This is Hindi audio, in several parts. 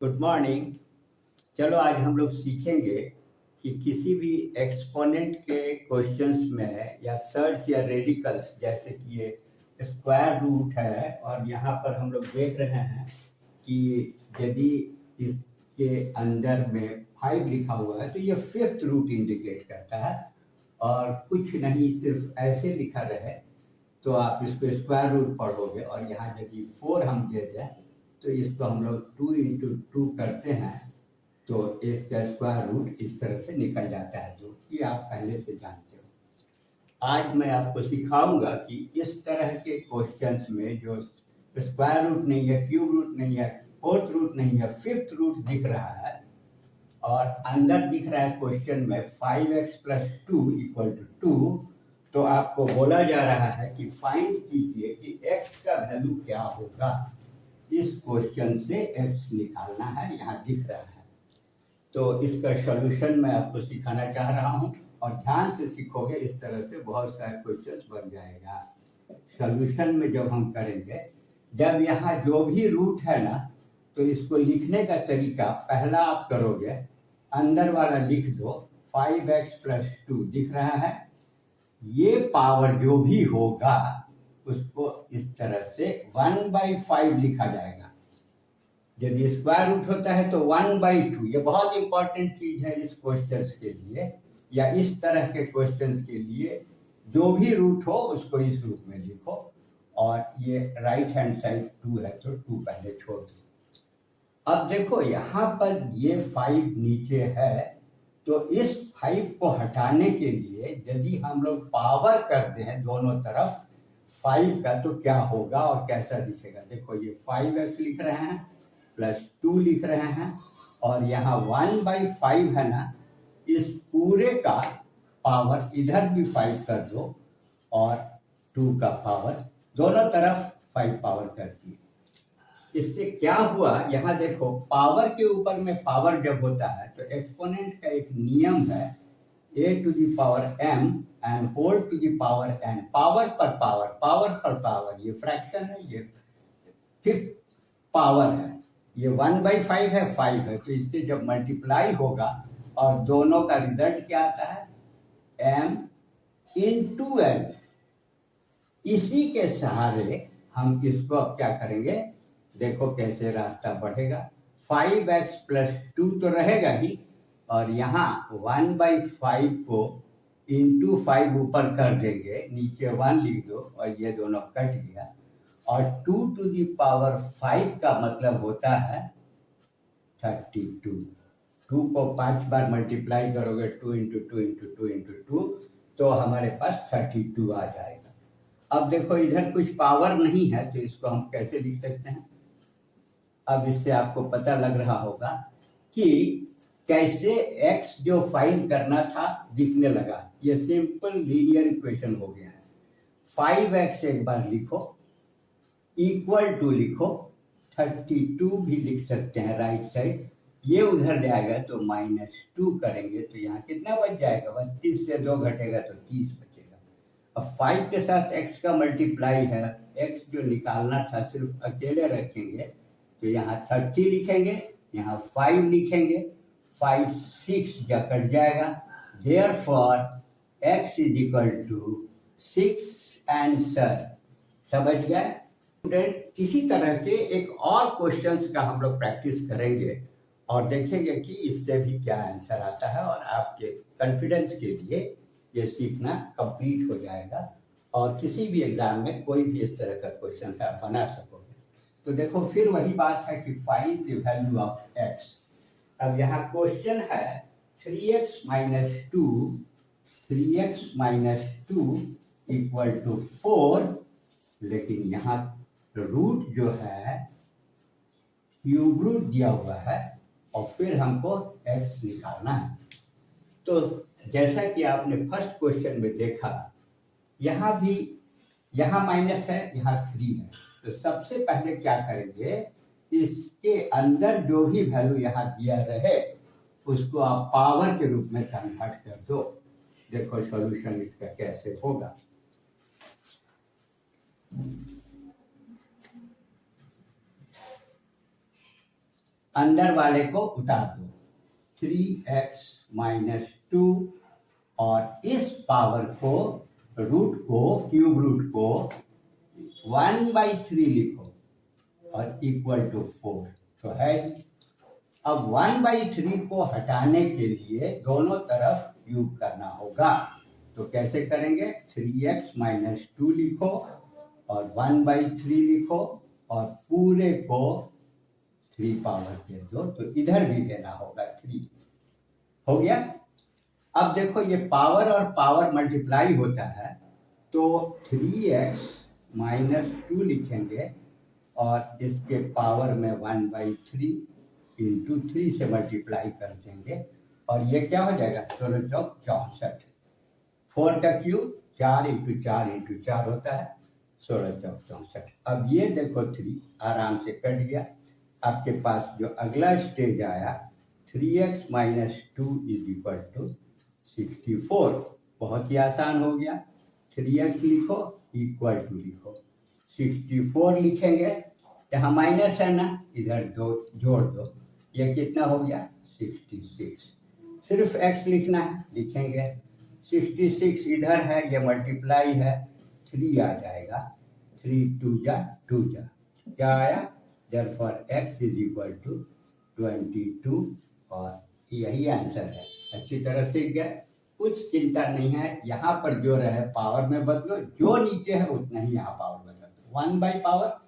Good morning. चलो आज हम लोग सीखेंगे कि किसी भी एक्सपोनेंट के क्वेश्चंस में या सर्च या रेडिकल्स, जैसे कि ये स्क्वायर रूट है और यहाँ पर हम लोग देख रहे हैं कि यदि इसके अंदर में 5 लिखा हुआ है तो ये फिफ्थ रूट इंडिकेट करता है, और कुछ नहीं, सिर्फ ऐसे लिखा रहे तो आप इसको स्क्वायर रूट पढ़ोगे। और यहाँ यदि 4 हम दे दें तो इसको हम लोग 2 इंटू 2 करते हैं तो इसका स्क्वायर रूट इस तरह से निकल जाता है, जो कि आप पहले से जानते हो। आज मैं आपको सिखाऊंगा कि इस तरह के क्वेश्चंस में जो स्क्वायर रूट नहीं है, क्यूब रूट नहीं है, फोर्थ रूट नहीं है, फिफ्थ रूट दिख रहा है और अंदर दिख रहा है क्वेश्चन में 5x प्लस 2 इक्वल टू 2, तो आपको बोला जा रहा है कि फाइंड कीजिए कि x का वैल्यू क्या होगा। इस क्वेश्चन से x निकालना है, यहाँ दिख रहा है। तो इसका सॉल्यूशन मैं आपको सिखाना चाह रहा हूँ और ध्यान से सीखोगे, इस तरह से बहुत सारे क्वेश्चंस बन जाएगा। सॉल्यूशन में जब हम करेंगे, जब यहाँ जो भी रूट है ना, तो इसको लिखने का तरीका पहला आप करोगे, अंदर वाला लिख दो 5x प्लस 2 दिख रहा है, ये पावर जो भी होगा उसको इस तरह से 1/5 लिखा जाएगा। यदि स्क्वायर रूट होता है तो 1/2। ये बहुत इंपॉर्टेंट चीज है इस क्वेश्चन के लिए या इस तरह के क्वेश्चन के लिए। जो भी रूट हो उसको इस रूप में लिखो, और ये राइट हैंड साइड 2 है तो 2 पहले छोड़ दो। अब देखो यहाँ पर ये 5 नीचे है, तो इस 5 को हटाने के लिए यदि हम लोग पावर करते हैं दोनों तरफ 5 का, तो क्या होगा और कैसा दिखेगा। देखो ये 5x लिख रहे हैं प्लस 2 लिख रहे हैं, और यहाँ 1/5 है ना, इस पूरे का पावर इधर भी 5 कर दो और 2 का पावर दोनों तरफ 5 पावर कर दिए। इससे क्या हुआ, यहाँ देखो पावर के ऊपर में पावर जब होता है तो एक्सपोनेंट का एक नियम है, a to the power m and whole to the power n। Power पर पावर, पावर पर पावर, ये फ्रैक्शन है, ये फिफ्थ पावर है, ये 1/5 है, 5 है, तो इससे जब मल्टीप्लाई होगा और दोनों का रिजल्ट क्या आता है, m इंटू n। इसी के सहारे हम इसको अब क्या करेंगे, देखो कैसे रास्ता बढ़ेगा। 5x प्लस 2 तो रहेगा ही, और यहाँ 1/5 को इंटू 5 ऊपर कर देंगे, नीचे 1 लिख दो और ये दोनों कट गया, और 2 टू दी पावर 5 का मतलब होता है 32। 2 को 5 बार मल्टीप्लाई करोगे, 2 इंटू 2 इंटू 2 इंटू 2, तो हमारे पास 32 आ जाएगा। अब देखो इधर कुछ पावर नहीं है तो इसको हम कैसे लिख सकते हैं। अब इससे आपको पता लग रहा होगा कि कैसे x जो फाइंड करना था दिखने लगा। ये सिंपल लीनियर इक्वेशन हो गया है। 5x एक बार लिखो, इक्वल टू लिखो, 32 भी लिख सकते हैं राइट साइड, ये उधर जाएगा तो -2 करेंगे तो यहाँ कितना बच जाएगा, 32 से 2 घटेगा तो 30 बचेगा। अब 5 के साथ x का मल्टीप्लाई है, x जो निकालना था सिर्फ अकेले रखेंगे तो यहाँ 30 लिखेंगे, यहाँ 5 लिखेंगे, 5 6 जा कट जाएगा, therefore x is equal to 6 answer. समझ गए स्टूडेंट। इसी तरह के एक और क्वेश्चंस का हम लोग प्रैक्टिस करेंगे और देखेंगे कि इससे भी क्या आंसर आता है, और आपके कॉन्फिडेंस के लिए ये सीखना कंप्लीट हो जाएगा और किसी भी एग्जाम में कोई भी इस तरह का क्वेश्चन आप बना सकोगे। तो देखो फिर वही बात है कि find the value of x। अब यहाँ क्वेश्चन है 3x minus 2, 3x minus 2 equal to 4, लेकिन यहाँ रूट जो है क्यूब रूट दिया हुआ है और फिर हमको x निकालना है। तो जैसा कि आपने फर्स्ट क्वेश्चन में देखा, यहाँ भी यहाँ माइनस है, यहाँ 3 है, तो सबसे पहले क्या करेंगे, इसके अंदर जो भी वैल्यू यहाँ दिया रहे उसको आप पावर के रूप में कन्वर्ट कर दो। देखो सॉल्यूशन इसका कैसे होगा। अंदर वाले को उतार दो, 3x माइनस 2, और इस पावर को, रूट को, क्यूब रूट को 1/3 लिखो और इक्वल टू 4 तो है। अब 1/3 को हटाने के लिए दोनों तरफ क्यूब करना होगा, तो कैसे करेंगे? 3x माइनस 2 लिखो और 1/3 लिखो और पूरे को 3 पावर दे दो, तो इधर भी देना होगा 3। हो गया। अब देखो ये पावर और पावर मल्टीप्लाई होता है, तो 3x माइनस 2 लिखेंगे और इसके पावर में 1/3 इंटू 3 से मल्टीप्लाई कर देंगे और ये क्या हो जाएगा? 16 चौक 64। 4 का क्यूब 4 इंटू 4 इंटू 4 होता है 16 चौक 64। अब ये देखो 3 आराम से कट गया। आपके पास जो अगला स्टेज आया 3x minus 2 is equal to 64। बहुत ही आसान हो गया। 3x लिखो इक्वल टू लिखो, 64 लिखेंगे, यहाँ माइनस है ना, इधर 2 जोड़ दो, ये कितना हो गया? 66। सिर्फ x लिखना है, लिखेंगे 66 इधर है, ये मल्टीप्लाई है, 3 आ जाएगा, 3 2 जा 2 जा, क्या आया? Therefore x is equal to 22 और यही आंसर है। अच्छी तरह सीख गए, कुछ चिंता नहीं है। यहाँ पर जो रहे पावर में बदलो, जो नीचे है उतना ही यहाँ पावर बदल दो। 1/पावर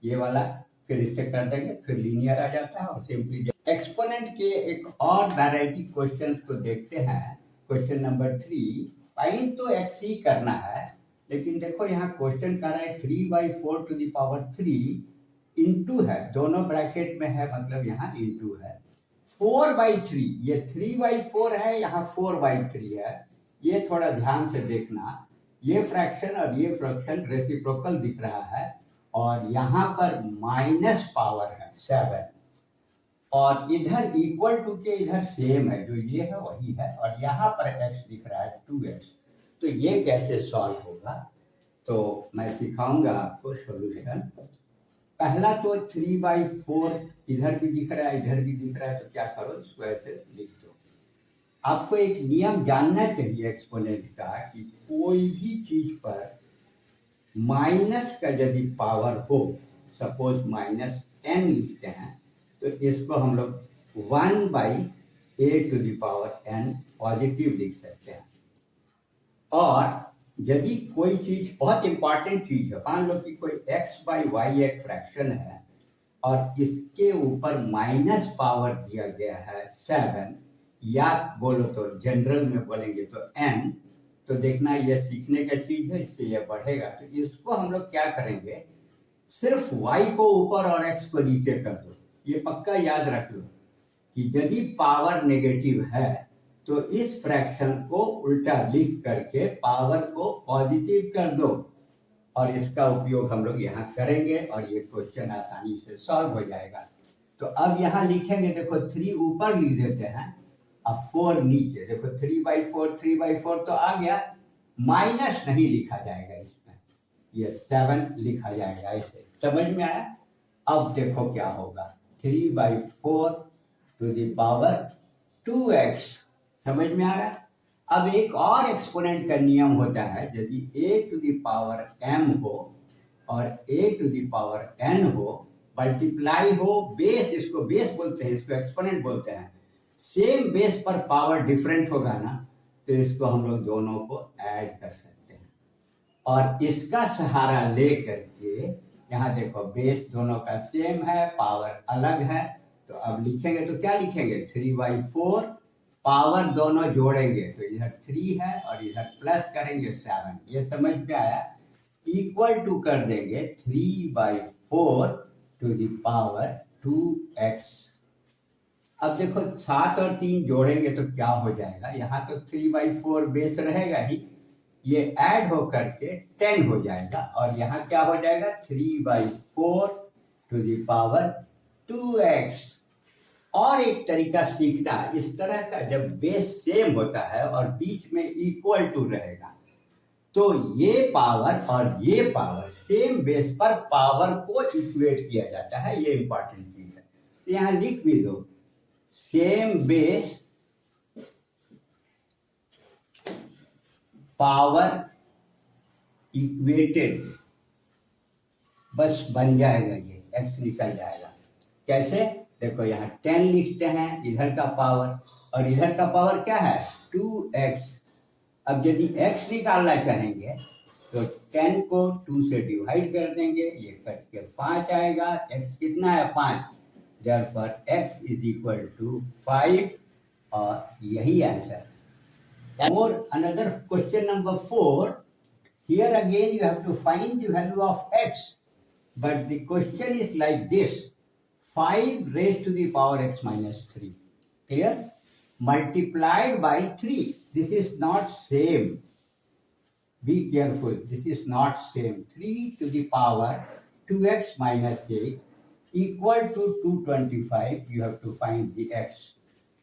ये वाला, फिर इससे कर देंगे, फिर लीनियर आ जाता है और सिंपली। एक्सपोनेंट के एक और वैरायटी क्वेश्चन को देखते हैं। क्वेश्चन नंबर 3, फाइंड तो x ही करना है, लेकिन देखो यहाँ क्वेश्चन कर रहा है 3/4 टू द पावर 3 इंटू है, दोनों ब्रैकेट में है, मतलब यहाँ इंटू है। 4/3, ये 3/4 है, यहाँ 4/3 है। ये थोड़ा ध्यान से देखना, ये फ्रैक्शन और ये फ्रैक्शन रेसिप्रोकल दिख रहा है और यहाँ पर माइनस पावर है 7 और इधर इक्वल टू के इधर सेम है, जो ये है वही है, और यहाँ पर x दिख रहा है 2x। तो ये कैसे सॉल्व होगा? तो मैं सिखाऊंगा आपको सॉल्यूशन। पहला तो 3/4 इधर भी दिख रहा है, इधर भी दिख रहा है, तो क्या करो, इसको ऐसे लिख दो। आपको एक नियम जानना चाहिए एक्सपोनेंट का कि कोई भी चीज पर माइनस का यदि पावर हो, सपोज -10 लिखते हैं, तो इसको हम लोग 1/a⁴n पॉजिटिव लिख सकते हैं। और यदि कोई चीज बहुत इंपॉर्टेंट चीज है, मान लो कि कोई x/y एक फ्रैक्शन है और इसके ऊपर माइनस पावर दिया गया है 7, या बोलो तो जनरल में बोलेंगे तो n, तो देखना ये सीखने का चीज है, इससे ये बढ़ेगा। तो इसको हम लोग क्या करेंगे, सिर्फ y को ऊपर और x को नीचे कर दो। ये पक्का याद रख लो कि यदि पावर नेगेटिव है तो इस फ्रैक्शन को उल्टा लिख करके पावर को पॉजिटिव कर दो, और इसका उपयोग हम लोग यहाँ करेंगे और ये क्वेश्चन आसानी से सॉल्व हो जाएगा। तो अब यहाँ लिखेंगे, देखो 3 ऊपर लिख देते हैं, अब 4 नीचे। देखो 3/4 तो आ गया, माइनस नहीं लिखा जाएगा इसमें, ये 7 लिखा जाएगा। ऐसे समझ में आया? अब देखो क्या होगा, 3/4 टू द पावर 2x, समझ में आ रहा है? अब एक और एक्सपोनेंट का नियम होता है, यदि a to the power m हो और a to the power n हो, मल्टीप्लाई हो, बेस, इसको बेस बोलते हैं, इसको एक्सपोनेंट बोलते हैं, सेम बेस पर पावर डिफरेंट होगा ना, तो इसको हम लोग दोनों को ऐड कर सकते हैं और इसका सहारा ले करके, यहाँ देखो बेस दोनों का सेम है, पावर अलग है, तो अब लिखेंगे तो क्या लिखेंगे, 3/4, पावर दोनों जोड़ेंगे तो इधर 3 है और इधर प्लस करेंगे 7। ये समझ में आया? इक्वल टू कर देंगे 3/4 टू द पावर 2x। अब देखो 7 और 3 जोड़ेंगे तो क्या हो जाएगा, यहाँ तो 3/4 बेस रहेगा ही, ये ऐड हो करके 10 हो जाएगा और यहाँ क्या हो जाएगा, 3/4 टू द पावर 2x। और एक तरीका सीखना, इस तरह का जब बेस सेम होता है और बीच में इक्वल टू रहेगा, तो ये पावर और ये पावर सेम बेस पर पावर को इक्वेट किया जाता है। ये इंपॉर्टेंट चीज है। तो यहाँ लिख भी दो, सेम बेस पावर इक्वेटेड, बस बन जाएगा, ये x निकल जाएगा। कैसे? देखो यहाँ 10 लिखते हैं, इधर का पावर, और इधर का पावर क्या है 2x। अब यदि x निकालना चाहेंगे तो 10 को 2 से डिवाइड कर देंगे, ये करके 5 आएगा, x कितना है 5, therefore x is equal to 5, और यही आंसर। और another question number 4, here again you have to find the value of x, but the question is like this, 5 raised to the power x minus 3, clear, multiplied by 3, this is not same, be careful, this is not same, 3 to the power 2x minus 8 equal to 225, you have to find the x.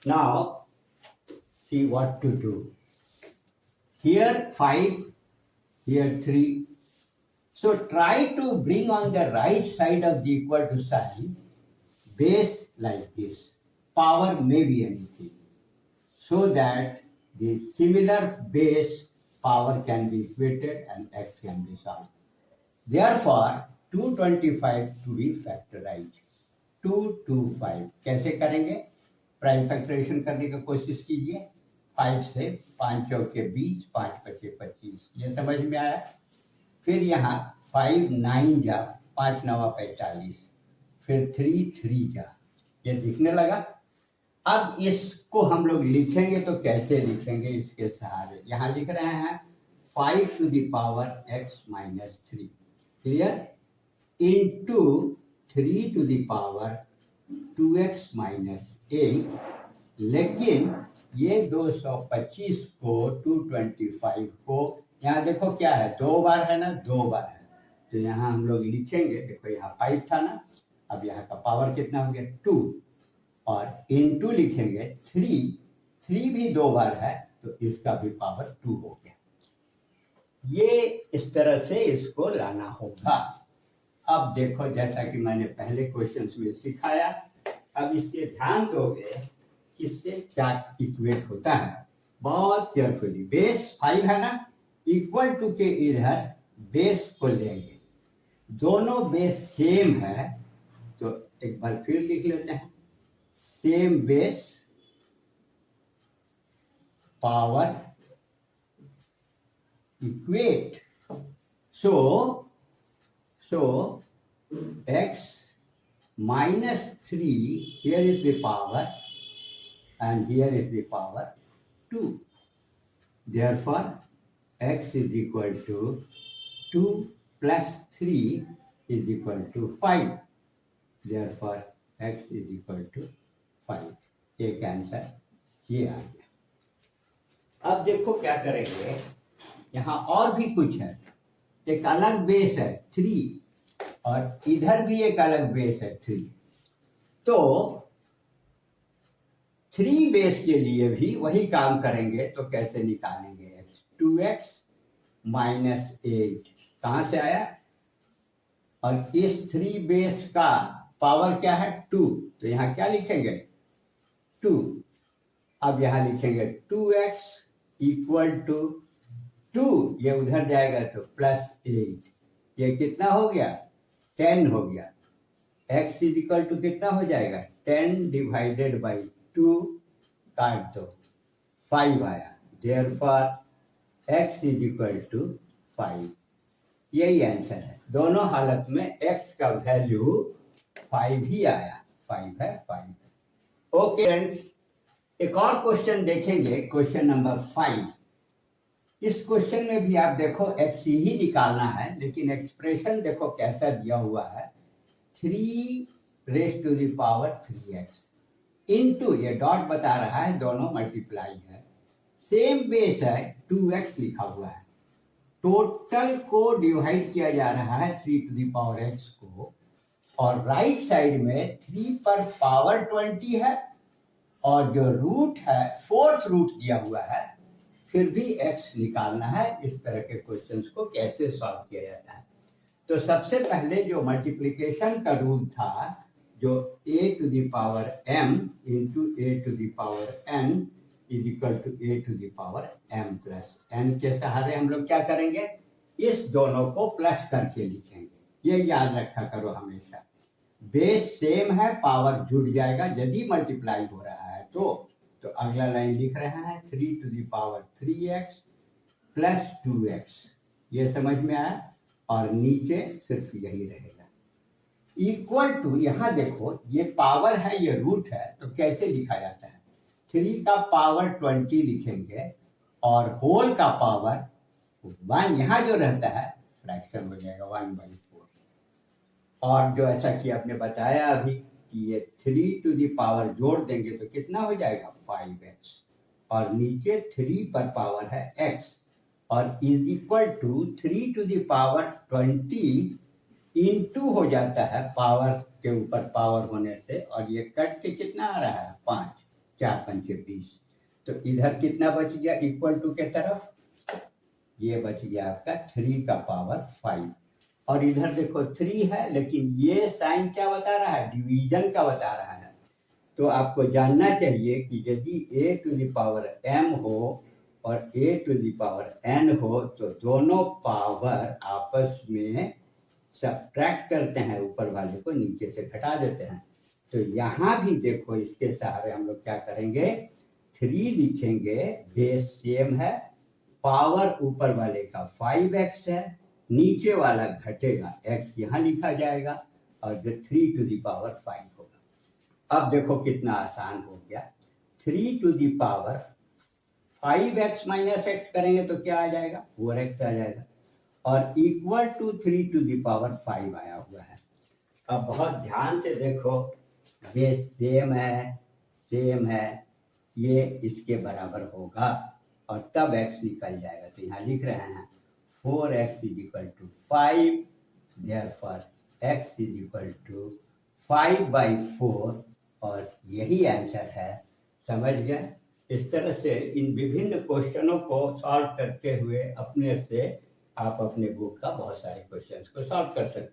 Now see what to do. Here 5, here 3. So try to bring on the right side of the equal to sign base like this. Power may be anything, so that the similar base power can be equated and x can be solved. Therefore 225 to be factorized. 225 कैसे करेंगे? प्राइम फैक्टराइजेशन करने की कोशिश कीजिए। 5 से 5 चौके 20, 5 पचे 25, ये समझ में आया? फिर यहाँ 5 9 जा, 5 9 45, फिर 3 3 जा, ये दिखने लगा। अब इसको हम लोग लिखेंगे तो कैसे लिखेंगे? इसके सहारे यहाँ लिख रहे हैं 5 to the power x minus 3, clear, into 3 to the power 2x minus 8, लेकिन ये 225 को 225 को यहाँ देखो क्या है, 2 बार है ना, 2 बार है, तो यहाँ हम लोग लिखेंगे, देखो यहाँ 5 था ना, अब यहाँ का पावर कितना हो गया 2, और इनटू लिखेंगे 3 भी 2 बार है, तो इसका भी पावर 2 हो गया। ये इस तरह से इसको लाना होगा। अब देखो, जैसा कि मैंने पहले क्वेश्चंस में सिखाया, अब इसके ध्यान दोगे किससे क्या इक्वेट होता है, बहुत केयरफुली। बेस 5 है ना, इक्वल टू के इधर बेस को लेंगे, दोनों बेस सेम है, तो एक बार फिर लिख लेते हैं, same base power equate, so x minus 3, here is the power and here is the power 2, therefore x is equal to 2 plus 3 is equal to 5, therefore x is equal to 5, एक आंसर ये आ गया। अब देखो क्या करेंगे, यहाँ और भी कुछ है, एक अलग बेस है 3, और इधर भी एक अलग बेस है 3, तो 3 बेस के लिए भी वही काम करेंगे, तो कैसे निकालेंगे x, 2x minus 8 कहाँ से आया, और इस 3 बेस का पावर क्या है 2, तो यहाँ क्या लिखेंगे 2, अब यहाँ लिखेंगे 2x इक्वल टू 2, ये उधर जाएगा तो प्लस 8, ये कितना हो गया 10 हो गया, x इज इक्वल टू कितना हो जाएगा 10 डिवाइडेड बाई 2, काट दो 5 आया, therefore x is equal to 5, यही आंसर है। दोनों हालत में x का वैल्यू 5 ही आया, 5 है 5। ओके फ्रेंड्स, एक और क्वेश्चन देखेंगे, क्वेश्चन नंबर 5। इस क्वेश्चन में भी आप देखो x ही निकालना है, लेकिन एक्सप्रेशन देखो कैसा दिया हुआ है, 3 raise to the power 3x into, ये डॉट बता रहा है दोनों मल्टीप्लाई है, सेम बेस है 2x लिखा हुआ है, टोटल को डिवाइड किया जा रहा है 3 टू द पावर x को, और राइट साइड में 3 पर पावर 20 है, और जो रूट है 4th रूट दिया हुआ है, फिर भी x निकालना है। इस तरह के क्वेश्चंस को कैसे सॉल्व किया जाता है, तो सबसे पहले जो मल्टीप्लिकेशन का रूल था, जो a to the power m into a to the power n is equal to a to the power m plus n के सहारे हम लोग क्या करेंगे, इस दोनों को प्लस करके लिखेंगे। ये याद रखा करो हमेशा, बेस सेम है, पावर जुड़ जाएगा। यदि मल्टीप्लाई हो रहा है तो अगला लाइन लिख रहे हैं 3 to the power 3x plus 2x, ये समझ में आया। और नीचे सिर्फ यही रहेगा, इक्वल टू, यहाँ देखो ये पावर है, ये रूट है, तो कैसे लिखा जाता है, 3 का पावर 20 लिखेंगे और होल का पावर 1, यहाँ जो रहता है फ्रैक्शन हो जाएगा 1/4। और जो ऐसा कि आपने बताया अभी कि ये 3 टू द पावर जोड़ देंगे तो कितना हो जाएगा 5x, और नीचे 3 पर पावर है x, और is equal to 3 to the power 20 into हो जाता है पावर के ऊपर पावर होने से, और ये कट के कितना आ रहा है 5, 4 पंचे 20, तो इधर कितना बच गया इक्वल टू के तरफ, ये बच गया आपका 3 का पावर 5। और इधर देखो 3 है, लेकिन ये साइन क्या बता रहा है, डिवीजन का बता रहा है। तो आपको जानना चाहिए कि यदि a to the power m हो और a to the power n हो तो दोनों पावर आपस में सब्ट्रैक्ट करते हैं, ऊपर वाले को नीचे से घटा देते हैं। तो यहाँ भी देखो इसके सहारे हम लोग क्या करेंगे, 3 लिखेंगे, बेस सेम है, पावर ऊपर वाले का 5x है, नीचे वाला घटेगा x, यहाँ लिखा जाएगा, और जो 3 टू द पावर 5 होगा। अब देखो कितना आसान हो गया, 3 to the power 5x minus x करेंगे तो क्या आ जाएगा 4x आ जाएगा, और equal to 3 to the power 5 आया हुआ है। अब बहुत ध्यान से देखो, ये सेम है, ये इसके बराबर होगा और तब x निकल जाएगा। तो यहाँ लिख रहे हैं 4x is equal to 5, therefore x is equal to 5/4, और यही आंसर है। समझ गए? इस तरह से इन विभिन्न क्वेश्चनों को सॉल्व करते हुए अपने से आप अपने बुक का बहुत सारे क्वेश्चंस को सॉल्व कर सकते हो।